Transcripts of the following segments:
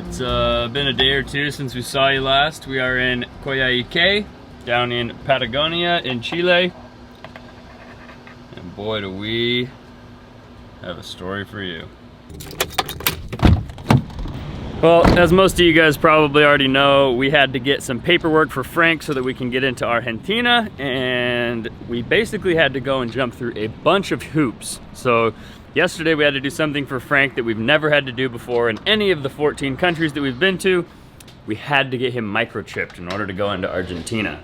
It's been a day or two since we saw you last. We are in Coyhaique, down in Patagonia in Chile. And boy, do we have a story for you. Well, as most of you guys probably already know, we had to get some paperwork for Frank so that we can get into Argentina, and we basically had to go and jump through a bunch of hoops. So yesterday we had to do something for Frank that we've never had to do before in any of the 14 countries that we've been to. We had to get him microchipped in order to go into Argentina.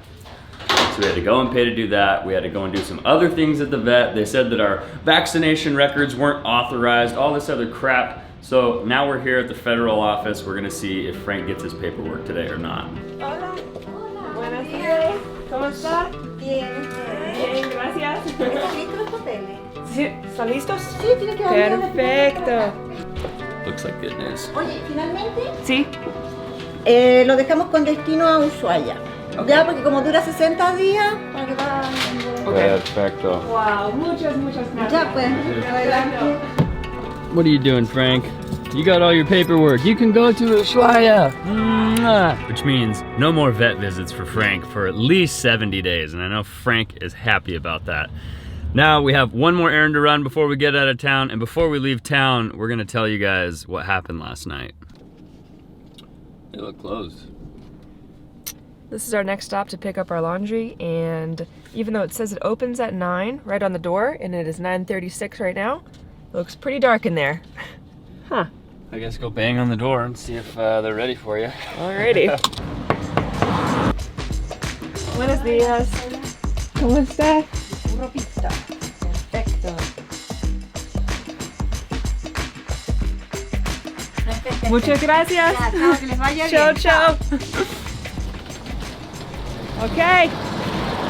So we had to go and pay to do that. We had to go and do some other things at the vet. They said that our vaccination records weren't authorized, all this other crap. So now we're here at the federal office. We're gonna see if Frank gets his paperwork today or not. Hola. Buenos días. ¿Cómo está? Bien. Bien, gracias. ¿Están listos los papeles? Sí, ¿están listos? Sí, tiene que haber. Perfecto. Looks like good news. Oye, finalmente Sí. lo dejamos con destino a Ushuaia. Ya, porque como dura 60 días, para que va. Perfecto. Wow, muchas gracias. Ya, pues, adelante. What are you doing, Frank? You got all your paperwork. You can go to Ushuaia. Which means no more vet visits for Frank for at least 70 days. And I know Frank is happy about that. Now we have one more errand to run before we get out of town. And before we leave town, we're gonna tell you guys what happened last night. They look closed. This is our next stop to pick up our laundry, and even though it says it opens at 9 right on the door, and it is 9:36 right now, it looks pretty dark in there. Huh. I guess go bang on the door and see if they're ready for you. Alrighty. Buenos días. ¿Cómo está? Puro pizza. Perfecto. Muchas gracias. Ya, chao, que les vaya Ciao, bien. ciao. Okay,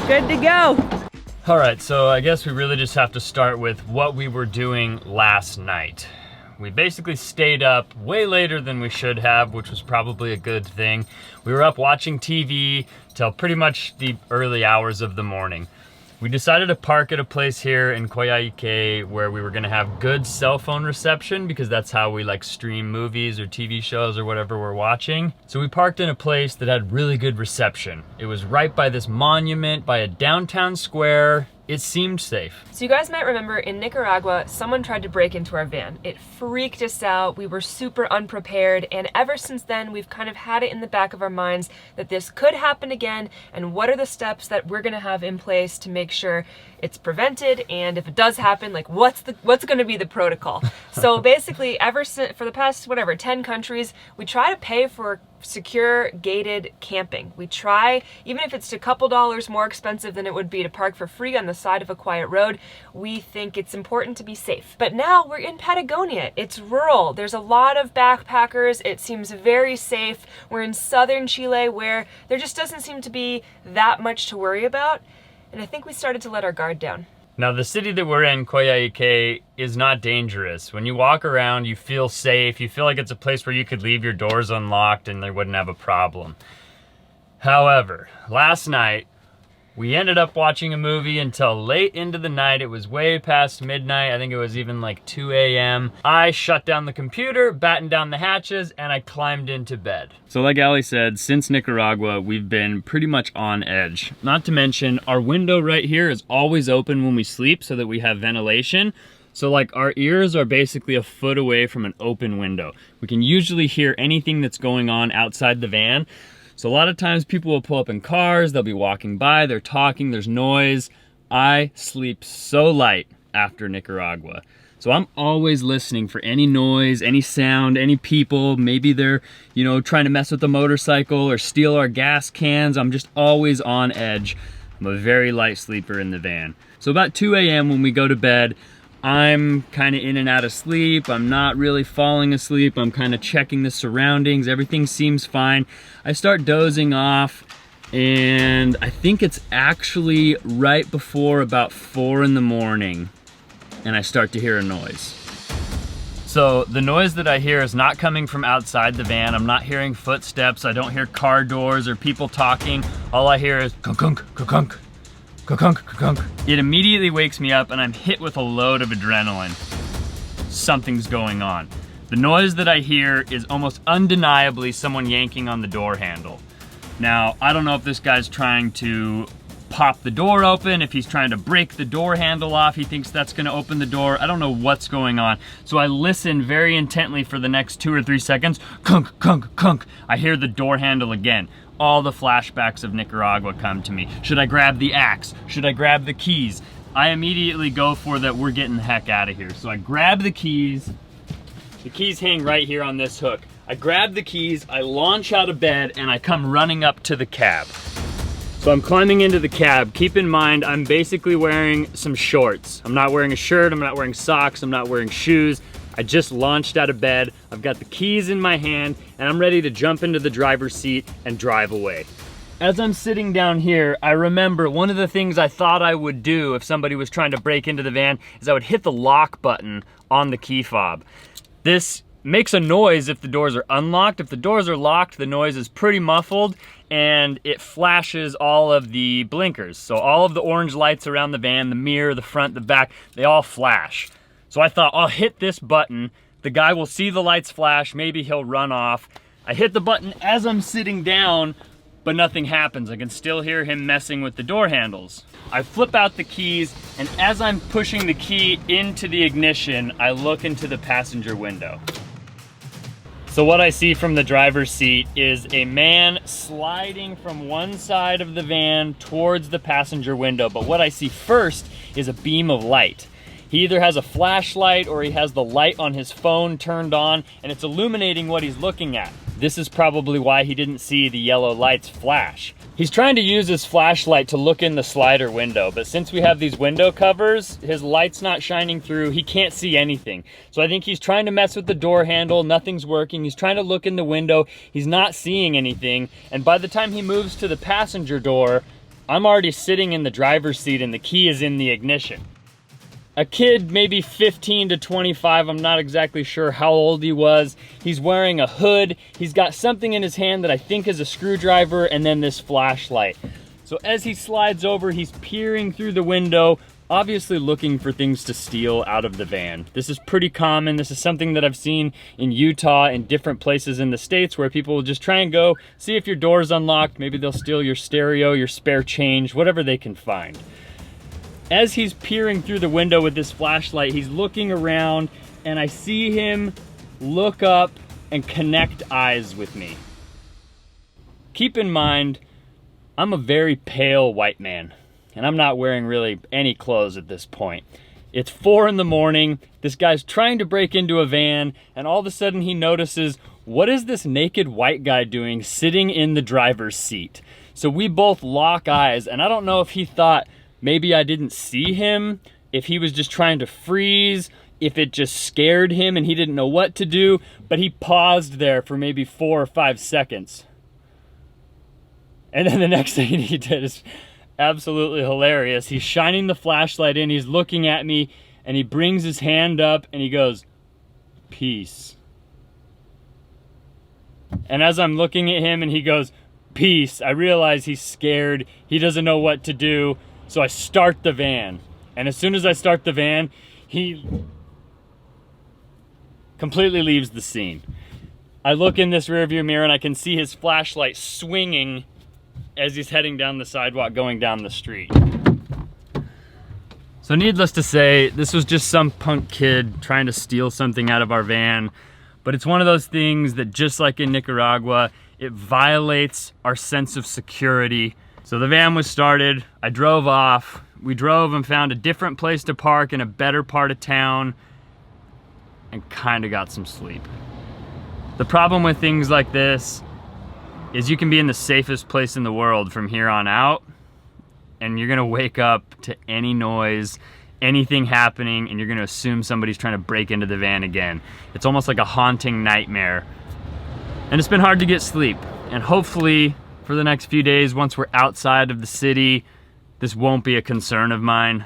good to go. All right, so I guess we really just have to start with what we were doing last night. We basically stayed up way later than we should have, which was probably a good thing. We were up watching TV till pretty much the early hours of the morning. We decided to park at a place here in Coyhaique where we were gonna have good cell phone reception because that's how we like stream movies or TV shows or whatever we're watching. So we parked in a place that had really good reception. It was right by this monument, by a downtown square. It seemed safe. So you guys might remember in Nicaragua, someone tried to break into our van. It freaked us out. We were super unprepared. And ever since then, we've kind of had it in the back of our minds that this could happen again. And what are the steps that we're gonna have in place to make sure it's prevented? And if it does happen, like what's gonna be the protocol? So basically, ever since, for the past, 10 countries, we try to pay for secure gated camping. We try, even if it's a couple dollars more expensive than it would be to park for free on the side of a quiet road, we think it's important to be safe. But now we're in Patagonia. It's rural. There's a lot of backpackers. It seems very safe. We're in southern Chile where there just doesn't seem to be that much to worry about. And I think we started to let our guard down. Now the city that we're in, Coyhaique, is not dangerous. When you walk around, you feel safe. You feel like it's a place where you could leave your doors unlocked and they wouldn't have a problem. However, last night, we ended up watching a movie until late into the night. It was way past midnight. I think it was even like 2 a.m. I shut down the computer, battened down the hatches, and I climbed into bed. So like Allie said, since Nicaragua, we've been pretty much on edge. Not to mention, our window right here is always open when we sleep so that we have ventilation. So like our ears are basically a foot away from an open window. We can usually hear anything that's going on outside the van. So a lot of times people will pull up in cars, they'll be walking by, they're talking, there's noise. I sleep so light after Nicaragua. So I'm always listening for any noise, any sound, any people. Maybe they're, trying to mess with the motorcycle or steal our gas cans. I'm just always on edge. I'm a very light sleeper in the van. So about 2 a.m. when we go to bed, I'm kind of in and out of sleep. I'm not really falling asleep. I'm kind of checking the surroundings. Everything seems fine. I start dozing off, and I think it's actually right before about 4 in the morning, and I start to hear a noise. So the noise that I hear is not coming from outside the van. I'm not hearing footsteps. I don't hear car doors or people talking. All I hear is kunk, kunk, kunk, kunk. It immediately wakes me up and I'm hit with a load of adrenaline. Something's going on. The noise that I hear is almost undeniably someone yanking on the door handle. Now, I don't know if this guy's trying to pop the door open, if he's trying to break the door handle off, he thinks that's gonna open the door. I don't know what's going on. So I listen very intently for the next 2 or 3 seconds. Kunk, kunk, kunk. I hear the door handle again. All the flashbacks of Nicaragua come to me. Should I grab the axe? Should I grab the keys? I immediately go for that, we're getting the heck out of here. So I grab the keys. The keys hang right here on this hook. I grab the keys, I launch out of bed, and I come running up to the cab. So I'm climbing into the cab. Keep in mind, I'm basically wearing some shorts. I'm not wearing a shirt, I'm not wearing socks, I'm not wearing shoes. I just launched out of bed. I've got the keys in my hand, and I'm ready to jump into the driver's seat and drive away. As I'm sitting down here, I remember one of the things I thought I would do if somebody was trying to break into the van is I would hit the lock button on the key fob. This makes a noise if the doors are unlocked. If the doors are locked, the noise is pretty muffled and it flashes all of the blinkers. So all of the orange lights around the van, the mirror, the front, the back, they all flash. So I thought, I'll hit this button. The guy will see the lights flash, maybe he'll run off. I hit the button as I'm sitting down, but nothing happens. I can still hear him messing with the door handles. I flip out the keys, and as I'm pushing the key into the ignition, I look into the passenger window. So what I see from the driver's seat is a man sliding from one side of the van towards the passenger window, but what I see first is a beam of light. He either has a flashlight or he has the light on his phone turned on, and it's illuminating what he's looking at. This is probably why he didn't see the yellow lights flash. He's trying to use his flashlight to look in the slider window, but since we have these window covers, his light's not shining through, he can't see anything. So I think he's trying to mess with the door handle, nothing's working, he's trying to look in the window, he's not seeing anything, and by the time he moves to the passenger door, I'm already sitting in the driver's seat and the key is in the ignition. A kid, maybe 15 to 25, I'm not exactly sure how old he was. He's wearing a hood. He's got something in his hand that I think is a screwdriver, and then this flashlight. So as he slides over, he's peering through the window, obviously looking for things to steal out of the van. This is pretty common. This is something that I've seen in Utah and different places in the States where people will just try and go, see if your door's unlocked. Maybe they'll steal your stereo, your spare change, whatever they can find. As he's peering through the window with this flashlight, he's looking around, and I see him look up and connect eyes with me. Keep in mind, I'm a very pale white man, and I'm not wearing really any clothes at this point. It's 4 in the morning, this guy's trying to break into a van, and all of a sudden he notices, what is this naked white guy doing sitting in the driver's seat? So we both lock eyes, and I don't know if he thought, maybe I didn't see him, if he was just trying to freeze, if it just scared him and he didn't know what to do, but he paused there for maybe 4 or 5 seconds. And then the next thing he did is absolutely hilarious. He's shining the flashlight in, he's looking at me, and he brings his hand up and he goes, "Peace." And as I'm looking at him and he goes, "Peace," I realize he's scared, he doesn't know what to do. So I start the van, and as soon as I start the van, he completely leaves the scene. I look in this rearview mirror and I can see his flashlight swinging as he's heading down the sidewalk going down the street. So needless to say, this was just some punk kid trying to steal something out of our van, but it's one of those things that, just like in Nicaragua, it violates our sense of security. So the van was started, I drove off, we drove and found a different place to park in a better part of town, and kinda got some sleep. The problem with things like this is you can be in the safest place in the world from here on out, and you're gonna wake up to any noise, anything happening, and you're gonna assume somebody's trying to break into the van again. It's almost like a haunting nightmare. And it's been hard to get sleep, and hopefully, for the next few days, once we're outside of the city, this won't be a concern of mine.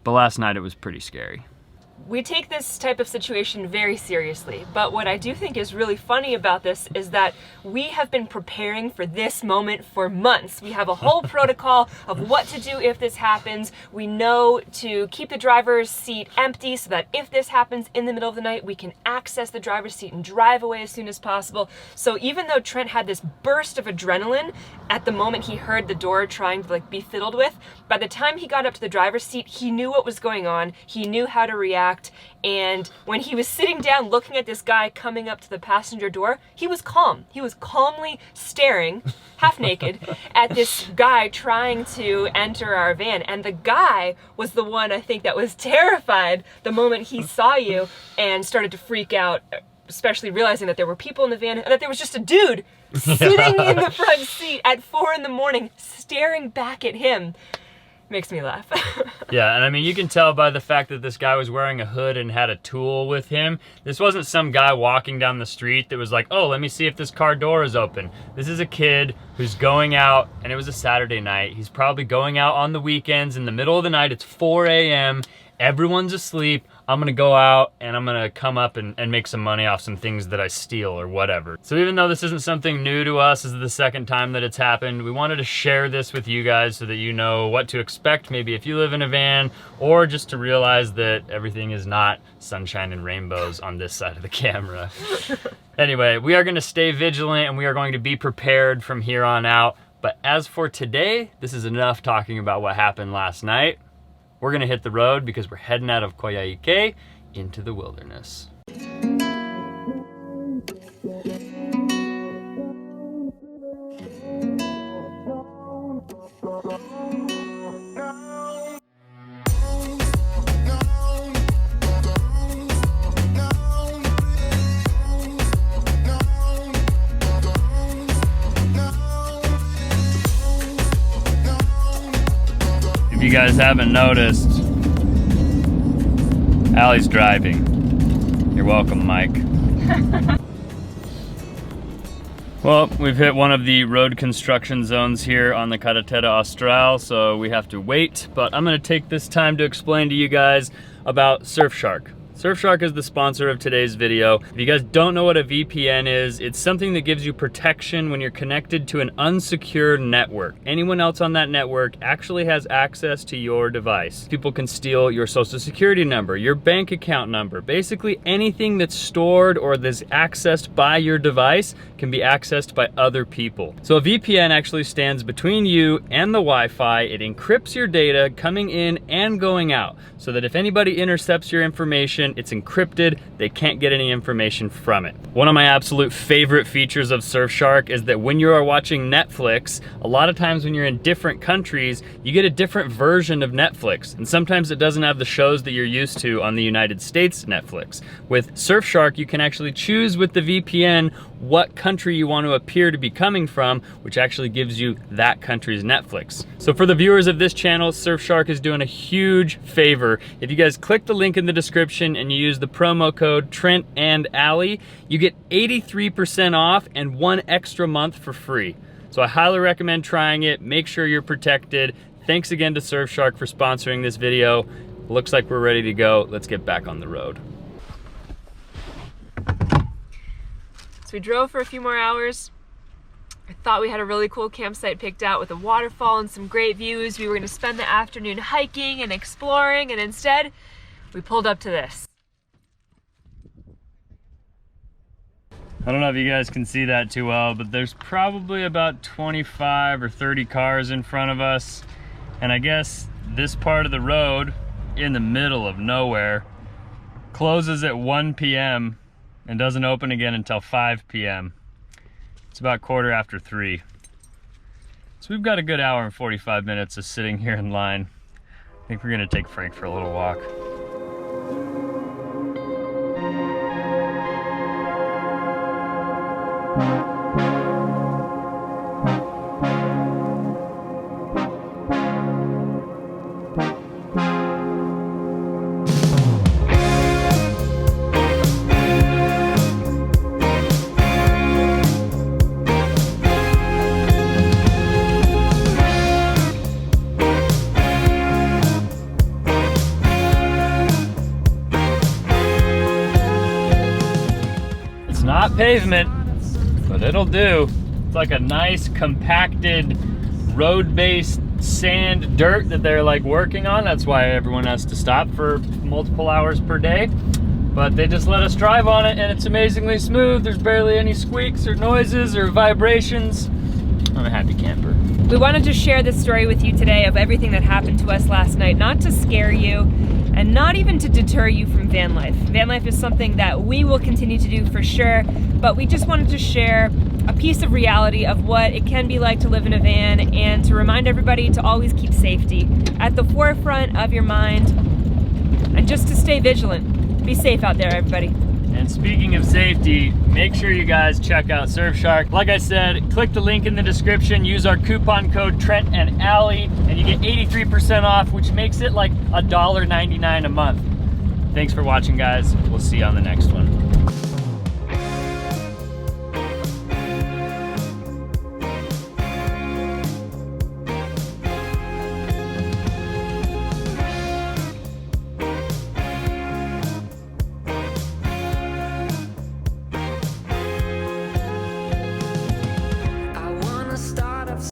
But last night it was pretty scary. We take this type of situation very seriously, but what I do think is really funny about this is that we have been preparing for this moment for months. We have a whole protocol of what to do if this happens. We know to keep the driver's seat empty so that if this happens in the middle of the night, we can access the driver's seat and drive away as soon as possible. So even though Trent had this burst of adrenaline at the moment he heard the door trying to be fiddled with, by the time he got up to the driver's seat, he knew what was going on. He knew how to react. And when he was sitting down looking at this guy coming up to the passenger door, he was calm. He was calmly staring, half naked, at this guy trying to enter our van. And the guy was the one, I think, that was terrified the moment he saw you and started to freak out, especially realizing that there were people in the van and that there was just a dude sitting in the front seat at 4 a.m. staring back at him. Makes me laugh. Yeah, and I mean, you can tell by the fact that this guy was wearing a hood and had a tool with him. This wasn't some guy walking down the street that was like, oh, let me see if this car door is open. This is a kid who's going out, and it was a Saturday night. He's probably going out on the weekends in the middle of the night. It's 4 a.m. Everyone's asleep. I'm gonna go out and I'm gonna come up and make some money off some things that I steal or whatever. So even though this isn't something new to us, this is the second time that it's happened, we wanted to share this with you guys so that you know what to expect, maybe if you live in a van, or just to realize that everything is not sunshine and rainbows on this side of the camera. Anyway, we are gonna stay vigilant and we are going to be prepared from here on out. But as for today, this is enough talking about what happened last night. We're gonna hit the road because we're heading out of Coyhaique into the wilderness. If you guys haven't noticed, Allie's driving. You're welcome, Mike. Well, we've hit one of the road construction zones here on the Carretera Austral, so we have to wait, but I'm gonna take this time to explain to you guys about Surfshark. Surfshark is the sponsor of today's video. If you guys don't know what a VPN is, it's something that gives you protection when you're connected to an unsecured network. Anyone else on that network actually has access to your device. People can steal your social security number, your bank account number, basically anything that's stored or that's accessed by your device can be accessed by other people. So a VPN actually stands between you and the Wi-Fi. It encrypts your data coming in and going out so that if anybody intercepts your information, it's encrypted, they can't get any information from it. One of my absolute favorite features of Surfshark is that when you are watching Netflix, a lot of times when you're in different countries, you get a different version of Netflix. And sometimes it doesn't have the shows that you're used to on the United States Netflix. With Surfshark, you can actually choose with the VPN what country you want to appear to be coming from, which actually gives you that country's Netflix. So for the viewers of this channel, Surfshark is doing a huge favor. If you guys click the link in the description and you use the promo code Trent and Allie, you get 83% off and 1 extra month for free. So I highly recommend trying it. Make sure you're protected. Thanks again to Surfshark for sponsoring this video. Looks like we're ready to go. Let's get back on the road. So we drove for a few more hours. I thought we had a really cool campsite picked out with a waterfall and some great views. We were gonna spend the afternoon hiking and exploring, and instead, we pulled up to this. I don't know if you guys can see that too well, but there's probably about 25 or 30 cars in front of us. And I guess this part of the road, in the middle of nowhere, closes at 1 p.m. and doesn't open again until 5 p.m. It's about 3:15. So we've got a good hour and 45 minutes of sitting here in line. I think we're gonna take Frank for a little walk. not pavement, but it'll do. It's like a nice compacted road-based sand dirt that they're like working on. That's why everyone has to stop for multiple hours per day. But they just let us drive on it and it's amazingly smooth. There's barely any squeaks or noises or vibrations. I'm a happy camper. We wanted to share this story with you today of everything that happened to us last night, not to scare you and not even to deter you from van life. Van life is something that we will continue to do for sure, but we just wanted to share a piece of reality of what it can be like to live in a van and to remind everybody to always keep safety at the forefront of your mind and just to stay vigilant. Be safe out there, everybody. And speaking of safety, make sure you guys check out Surfshark. Like I said, click the link in the description, use our coupon code Trent and Allie, and you get 83% off, which makes it like $1.99 a month. Thanks for watching, guys. We'll see you on the next one.